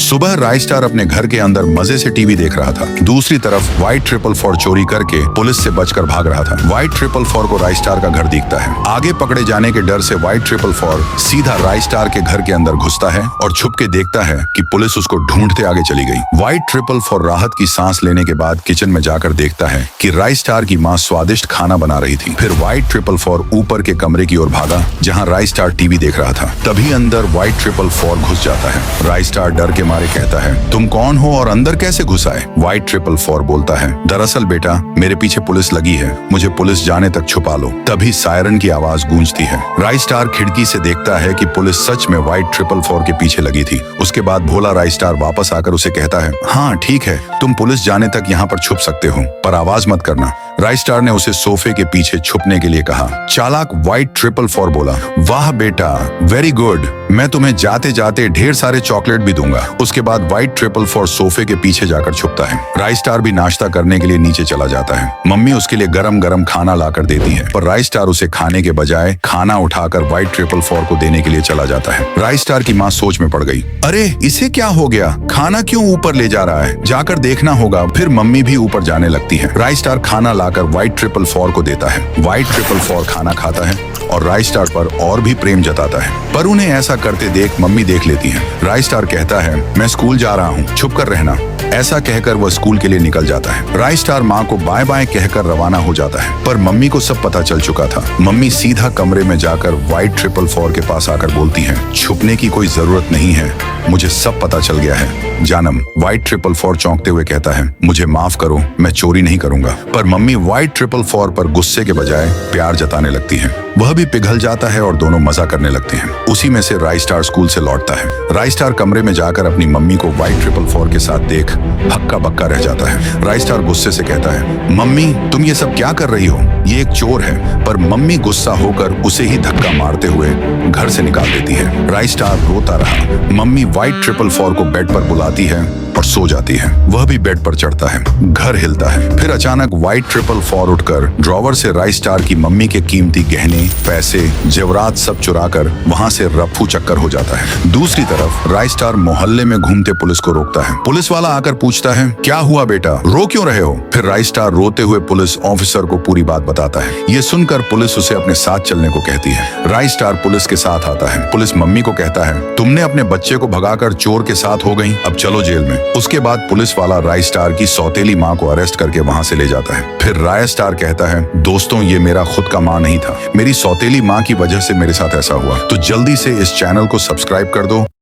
सुबह राय स्टार अपने घर के अंदर मजे से टीवी देख रहा था। दूसरी तरफ व्हाइट 444 चोरी करके पुलिस से बचकर भाग रहा था। व्हाइट 444 को राय स्टार का घर दिखता है। आगे पकड़े जाने के डर से व्हाइट 444 सीधा राय स्टार के घर के अंदर घुसता है और छुप के देखता है कि पुलिस उसको ढूंढते आगे चली गई। व्हाइट 444 राहत की सांस लेने के बाद किचन में जाकर देखता है कि राय स्टार की माँ स्वादिष्ट खाना बना रही थी। फिर व्हाइट 444 ऊपर के कमरे की ओर भागा जहाँ राय स्टार टीवी देख रहा था। तभी अंदर व्हाइट 444 घुस जाता है। राय स्टार डर के मारे कहता है, तुम कौन हो और अंदर कैसे घुस आए? व्हाइट 444 बोलता है, दरअसल बेटा मेरे पीछे पुलिस लगी है, मुझे पुलिस जाने तक छुपा लो। तभी सायरन की आवाज गूंजती है। राय स्टार खिड़की से देखता है कि पुलिस सच में व्हाइट 444 के पीछे लगी थी। उसके बाद भोला राय स्टार वापस आकर उसे कहता है, हाँ ठीक है, तुम पुलिस जाने तक यहाँ पर छुप सकते हो, पर आवाज मत करना। राय स्टार ने उसे सोफे के पीछे छुपने के लिए कहा। चालाक व्हाइट 444 बोला, वाह बेटा वेरी गुड, मैं तुम्हें जाते जाते ढेर सारे चॉकलेट भी दूंगा। उसके बाद व्हाइट 444 सोफे के पीछे जाकर छुपता है। राय स्टार भी नाश्ता करने के लिए नीचे चला जाता है। मम्मी उसके लिए गरम गरम खाना लाकर देती है, पर राय स्टार उसे खाने के बजाय खाना उठाकर व्हाइट 444 को देने के लिए चला जाता है। राय स्टार की माँ सोच में पड़ गई, अरे इसे क्या हो गया, खाना क्यों ऊपर ले जा रहा है, जाकर देखना होगा। फिर मम्मी भी ऊपर जाने लगती है। राय स्टार खाना लाकर व्हाइट 444 को देता है। व्हाइट 444 खाना खाता है और राय स्टार पर और भी प्रेम जताता है, पर उन्हें ऐसा करते देख मम्मी देख लेती है। राय स्टार कहता है, मैं स्कूल जा रहा हूँ, छुप कर रहना। ऐसा कहकर वह स्कूल के लिए निकल जाता है। राय स्टार माँ को बाय बाय कहकर रवाना हो जाता है, पर मम्मी को सब पता चल चुका था। मम्मी सीधा कमरे में जाकर व्हाइट 444 के पास आकर बोलती है, छुपने की कोई जरूरत नहीं है, मुझे सब पता चल गया है। जानम व्हाइट 444 चौंकते हुए कहता है, मुझे माफ करो, मैं चोरी नहीं करूंगा। पर मम्मी व्हाइट 444 पर गुस्से के बजाय प्यार जताने लगती है। वह भी पिघल जाता है और दोनों मजा करने लगते हैं। उसी में से राय स्टार स्कूल से लौटता है। राय स्टार कमरे में जाकर अपनी मम्मी को व्हाइट 444 के साथ देख हक्का बक्का रह जाता है। राय स्टार गुस्से से कहता है, मम्मी तुम ये सब क्या कर रही हो, ये एक चोर है। पर मम्मी गुस्सा होकर उसे ही धक्का मारते हुए घर से निकाल देती है। राय स्टार रोता रहा। मम्मी व्हाइट 444 को बेड पर बुलाती है और सो जाती है। वह भी बेड पर चढ़ता है। घर हिलता है। फिर अचानक व्हाइट 444 उठकर ड्रॉवर से राय स्टार की मम्मी के कीमती गहने, पैसे, जेवरात सब चुराकर वहां से रफू चक्कर हो जाता है। दूसरी तरफ राय स्टार मोहल्ले में घूमते पुलिस को रोकता है। पुलिस वाला आकर पूछता है, क्या हुआ बेटा, रो क्यों रहे हो? फिर राय स्टार रोते हुए पुलिस ऑफिसर को पूरी बात बताता है। ये सुनकर पुलिस उसे अपने साथ चलने को कहती है। राय स्टार पुलिस के साथ आता है। पुलिस मम्मी को कहता है, तुमने अपने बच्चे को भगाकर चोर के साथ हो गई, अब चलो जेल में। उसके बाद पुलिस वाला राय स्टार की सौतेली माँ को अरेस्ट करके वहां से ले जाता है। फिर राय स्टार कहता है, दोस्तों ये मेरा खुद का माँ नहीं था, मेरी सौतेली माँ की वजह से मेरे साथ ऐसा हुआ। तो जल्दी से इस चैनल को सब्सक्राइब कर दो।